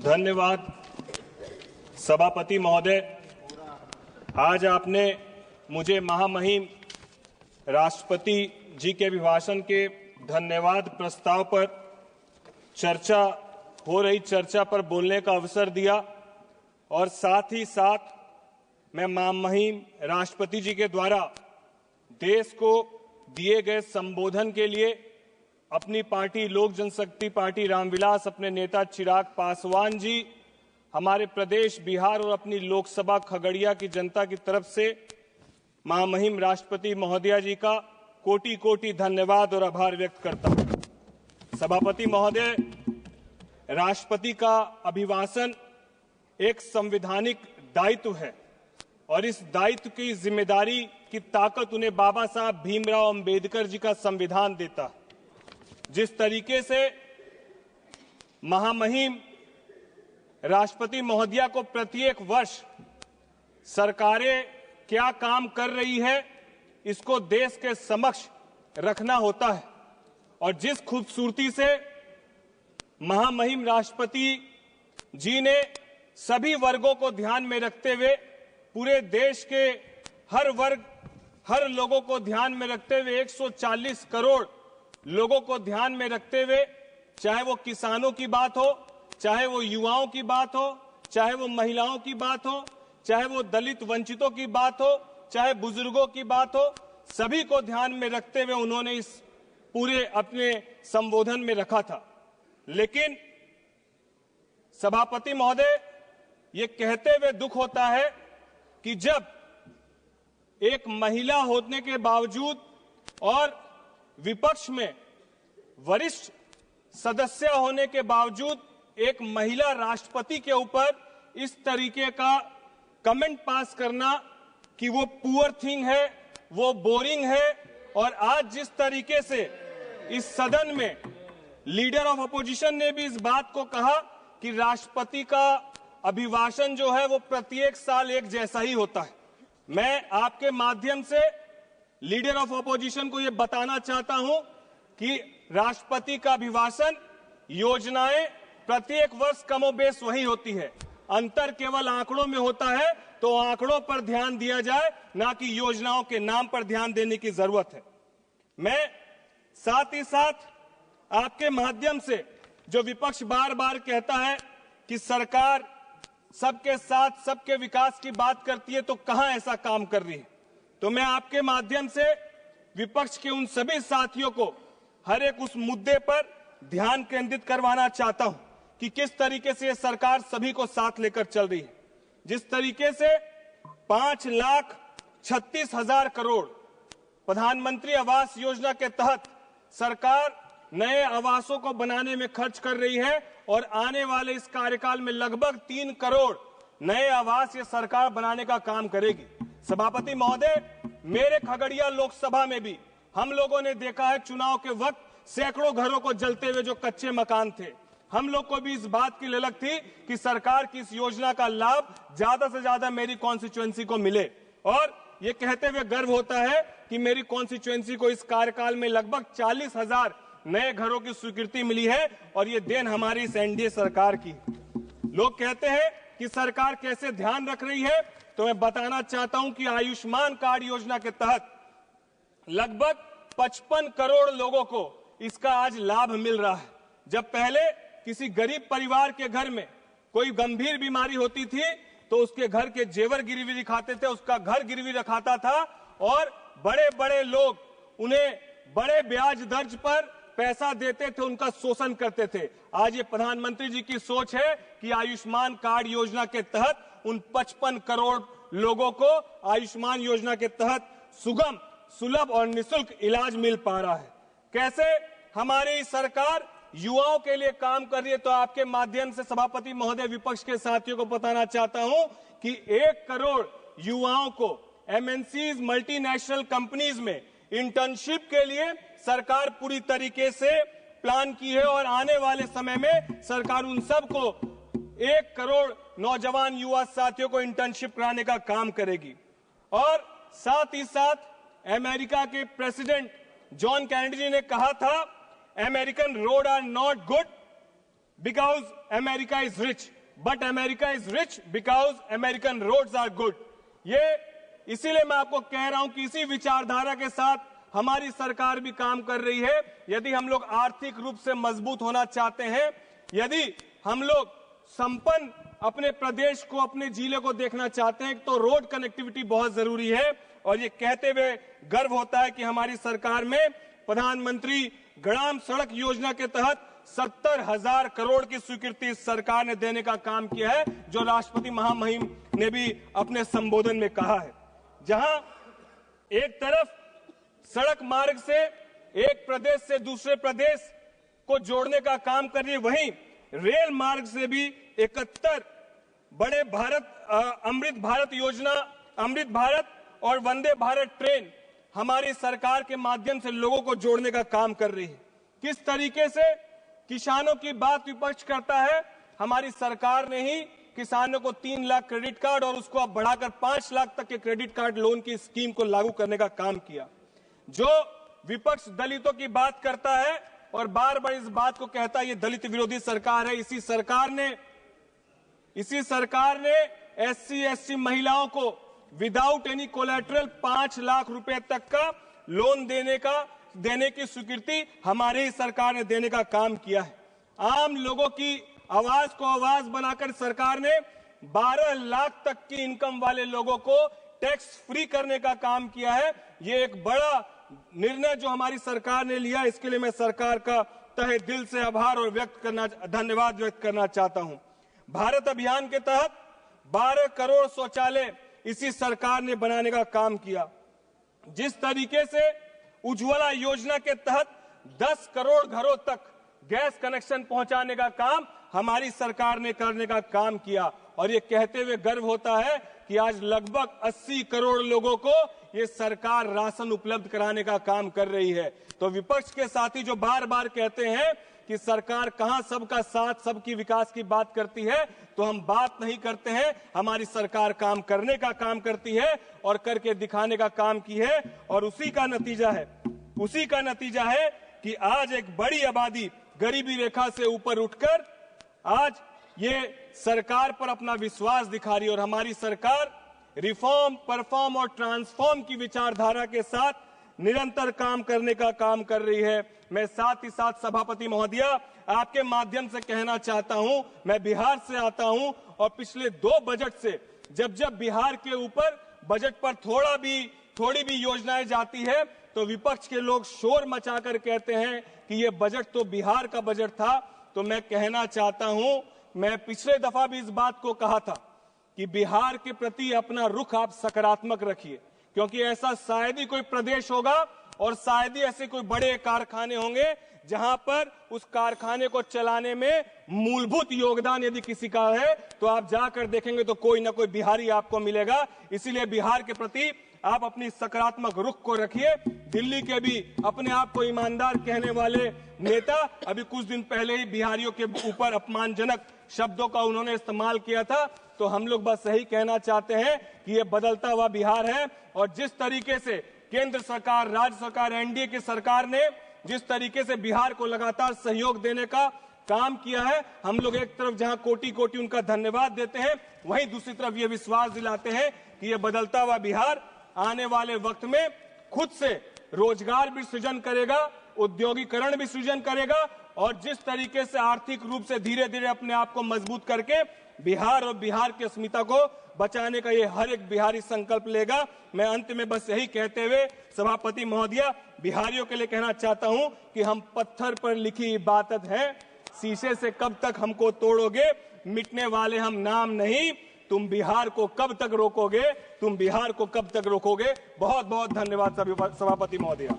धन्यवाद सभापति महोदय। आज आपने मुझे महामहिम राष्ट्रपति जी के अभिभाषण के धन्यवाद प्रस्ताव पर चर्चा पर बोलने का अवसर दिया और साथ ही साथ मैं महामहिम राष्ट्रपति जी के द्वारा देश को दिए गए संबोधन के लिए अपनी पार्टी लोक जनशक्ति पार्टी रामविलास, अपने नेता चिराग पासवान जी, हमारे प्रदेश बिहार और अपनी लोकसभा खगड़िया की जनता की तरफ से महामहिम राष्ट्रपति महोदया जी का कोटि कोटि धन्यवाद और आभार व्यक्त करता हूं। सभापति महोदय, राष्ट्रपति का अभिभाषण एक संवैधानिक दायित्व है और इस दायित्व की जिम्मेदारी की ताकत उन्हें बाबा साहब भीमराव अंबेडकर जी का संविधान देता है। जिस तरीके से महामहिम राष्ट्रपति महोदया को प्रत्येक वर्ष सरकारें क्या काम कर रही है इसको देश के समक्ष रखना होता है और जिस खूबसूरती से महामहिम राष्ट्रपति जी ने सभी वर्गों को ध्यान में रखते हुए पूरे देश के हर वर्ग, हर लोगों को ध्यान में रखते हुए 140 करोड़ लोगों को ध्यान में रखते हुए, चाहे वो किसानों की बात हो, चाहे वो युवाओं की बात हो, चाहे वो महिलाओं की बात हो, चाहे वो दलित वंचितों की बात हो, चाहे बुजुर्गों की बात हो, सभी को ध्यान में रखते हुए उन्होंने इस पूरे अपने संबोधन में रखा था। लेकिन सभापति महोदय, ये कहते हुए दुख होता है कि जब एक महिला होने के बावजूद और विपक्ष में वरिष्ठ सदस्य होने के बावजूद एक महिला राष्ट्रपति के ऊपर इस तरीके का कमेंट पास करना कि वो पुअर थिंग है, वो बोरिंग है, और आज जिस तरीके से इस सदन में लीडर ऑफ अपोजिशन ने भी इस बात को कहा कि राष्ट्रपति का अभिभाषण जो है वो प्रत्येक साल एक जैसा ही होता है, मैं आपके माध्यम से लीडर ऑफ अपोजिशन को यह बताना चाहता हूं कि राष्ट्रपति का अभिभाषण, योजनाएं प्रत्येक वर्ष कमोबेश वही होती है, अंतर केवल आंकड़ों में होता है, तो आंकड़ों पर ध्यान दिया जाए, ना कि योजनाओं के नाम पर ध्यान देने की जरूरत है। मैं साथ ही साथ आपके माध्यम से जो विपक्ष बार बार कहता है कि सरकार सबके साथ सबके विकास की बात करती है, तो कहां ऐसा काम कर रही है, तो मैं आपके माध्यम से विपक्ष के उन सभी साथियों को हर एक उस मुद्दे पर ध्यान केंद्रित करवाना चाहता हूं कि किस तरीके से ये सरकार सभी को साथ लेकर चल रही है। जिस तरीके से 5,36,000 करोड़ प्रधानमंत्री आवास योजना के तहत सरकार नए आवासों को बनाने में खर्च कर रही है और आने वाले इस कार्यकाल में लगभग 3 करोड़ नए आवास ये सरकार बनाने का काम करेगी। सभापति महोदय, मेरे खगड़िया लोकसभा में भी हम लोगों ने देखा है चुनाव के वक्त सैकड़ों घरों को जलते हुए जो कच्चे मकान थे। हम लोग को भी इस बात की ललक थी कि सरकार की इस योजना का लाभ ज्यादा से ज्यादा मेरी कॉन्स्टिट्यूएंसी को मिले, और ये कहते हुए गर्व होता है कि मेरी कॉन्स्टिट्यूएंसी को इस कार्यकाल में लगभग 40,000 नए घरों की स्वीकृति मिली है और ये देन हमारी इस एनडीए सरकार की। लोग कहते हैं कि सरकार कैसे ध्यान रख रही है, तो मैं बताना चाहता हूं कि आयुष्मान कार्ड योजना के तहत लगभग 55 करोड़ लोगों को इसका आज लाभ मिल रहा है। जब पहले किसी गरीब परिवार के घर में कोई गंभीर बीमारी होती थी तो उसके घर के जेवर गिरवी दिखाते थे, उसका घर गिरवी रखाता था और बड़े बड़े लोग उन्हें बड़े ब्याज दर्ज पर पैसा देते थे, उनका शोषण करते थे। आज ये प्रधानमंत्री जी की सोच है कि आयुष्मान कार्ड योजना के तहत उन 55 करोड़ लोगों को आयुष्मान योजना के तहत सुगम, सुलभ और निःशुल्क इलाज मिल पा रहा है। कैसे हमारी सरकार युवाओं के लिए काम कर रही है, तो आपके माध्यम से सभापति महोदय विपक्ष के साथियों को बताना चाहता हूं कि 1 करोड़ युवाओं को एमएनसीज, मल्टीनेशनल कंपनीज में इंटर्नशिप के लिए सरकार पूरी तरीके से प्लान की है और आने वाले समय में सरकार उन सबको 1 करोड़ नौजवान युवा साथियों को इंटर्नशिप कराने का काम करेगी। और साथ ही साथ अमेरिका के प्रेसिडेंट जॉन कैनेडी जी ने कहा था, American road are not good, because America is rich, but America is rich because American roads are good. ये इसीलिए मैं आपको कह रहा हूं कि इसी विचारधारा के साथ हमारी सरकार भी काम कर रही है। यदि हम लोग आर्थिक रूप से मजबूत होना चाहते हैं, यदि हम लोग संपन्न अपने प्रदेश को, अपने जिले को देखना चाहते हैं, तो रोड कनेक्टिविटी बहुत जरूरी है। और ये कहते हुए गर्व होता है कि हमारी सरकार में प्रधानमंत्री ग्राम सड़क योजना के तहत 70,000 करोड़ की स्वीकृति इस सरकार ने देने का काम किया है, जो राष्ट्रपति महामहिम ने भी अपने संबोधन में कहा है। जहां एक तरफ सड़क मार्ग से एक प्रदेश से दूसरे प्रदेश को जोड़ने का काम कर रही है, वहीं रेल मार्ग से भी 71 बड़े अमृत भारत योजना, अमृत भारत और वंदे भारत ट्रेन हमारी सरकार के माध्यम से लोगों को जोड़ने का काम कर रही है। किस तरीके से किसानों की बात विपक्ष करता है, हमारी सरकार ने ही किसानों को 3 लाख क्रेडिट कार्ड और उसको अब बढ़ाकर 5 लाख तक के क्रेडिट कार्ड लोन की स्कीम को लागू करने का काम किया। जो विपक्ष दलितों की बात करता है और बार बार इस बात को कहता है ये दलित विरोधी सरकार है, इसी सरकार ने SC/ST महिलाओं को विदाउट एनी कोलैटरल 5 लाख रुपए तक का लोन देने की स्वीकृति हमारी सरकार ने देने का काम किया है। आम लोगों की आवाज को आवाज बनाकर सरकार ने 12 लाख तक की इनकम वाले लोगों को टैक्स फ्री करने का काम किया है। ये एक बड़ा निर्णय जो हमारी सरकार ने लिया, इसके लिए मैं सरकार का तहे दिल से आभार और धन्यवाद व्यक्त करना चाहता हूं। भारत अभियान के तहत 12 करोड़ शौचालय इसी सरकार ने बनाने का काम किया। जिस तरीके से उज्ज्वला योजना के तहत 10 करोड़ घरों तक गैस कनेक्शन पहुंचाने का काम हमारी सरकार ने करने का काम किया, और ये कहते हुए गर्व होता है कि आज लगभग 80 करोड़ लोगों को ये सरकार राशन उपलब्ध कराने का काम कर रही है। तो विपक्ष के साथी जो बार बार कहते हैं कि सरकार कहां सबका साथ, सबकी विकास की बात करती है, तो हम बात नहीं करते हैं, हमारी सरकार काम करने का काम करती है और करके दिखाने का काम की है। और उसी का नतीजा है कि आज एक बड़ी आबादी गरीबी रेखा से ऊपर उठकर आज ये सरकार पर अपना विश्वास दिखा रही है। और हमारी सरकार रिफॉर्म, परफॉर्म और ट्रांसफॉर्म की विचारधारा के साथ निरंतर काम करने का काम कर रही है। मैं साथ ही साथ सभापति महोदया आपके माध्यम से कहना चाहता हूं, मैं बिहार से आता हूं और पिछले 2 बजट से जब बिहार के ऊपर बजट पर थोड़ी भी योजनाएं जाती है, तो विपक्ष के लोग शोर मचाकर कहते हैं कि ये बजट तो बिहार का बजट था। तो मैं कहना चाहता हूं, मैं पिछले दफा भी इस बात को कहा था कि बिहार के प्रति अपना रुख आप सकारात्मक रखिए, क्योंकि ऐसा शायद ही कोई प्रदेश होगा और शायद ही ऐसे कोई बड़े कारखाने होंगे जहां पर उस कारखाने को चलाने में मूलभूत योगदान यदि किसी का है, तो आप जाकर देखेंगे तो कोई ना कोई बिहारी आपको मिलेगा। इसीलिए बिहार के प्रति आप अपनी सकारात्मक रुख को रखिए। दिल्ली के भी अपने आप को ईमानदार कहने वाले नेता अभी कुछ दिन पहले ही बिहारियों के ऊपर अपमानजनक शब्दों का उन्होंने इस्तेमाल किया था। तो हम लोग बस यही कहना चाहते हैं कि ये बदलता हुआ बिहार है, और जिस तरीके से केंद्र सरकार, राज्य सरकार, एनडीए की सरकार ने जिस तरीके से बिहार को लगातार सहयोग देने का काम किया है, हम लोग एक तरफ जहां कोटि कोटि उनका धन्यवाद देते हैं, वहीं दूसरी तरफ ये विश्वास दिलाते हैं कि ये बदलता हुआ बिहार आने वाले वक्त में खुद से रोजगार भी सृजन करेगा, औद्योगिकरण भी सृजन करेगा, और जिस तरीके से आर्थिक रूप से धीरे धीरे अपने आप को मजबूत करके बिहार और बिहार की अस्मिता को बचाने का ये हर एक बिहारी संकल्प लेगा। मैं अंत में बस यही कहते हुए सभापति महोदया बिहारियों के लिए कहना चाहता हूं कि हम पत्थर पर लिखी इबादत हैं, शीशे से कब तक हमको तोड़ोगे, मिटने वाले हम नाम नहीं, तुम बिहार को कब तक रोकोगे, तुम बिहार को कब तक रोकोगे। बहुत बहुत धन्यवाद सभापति महोदया।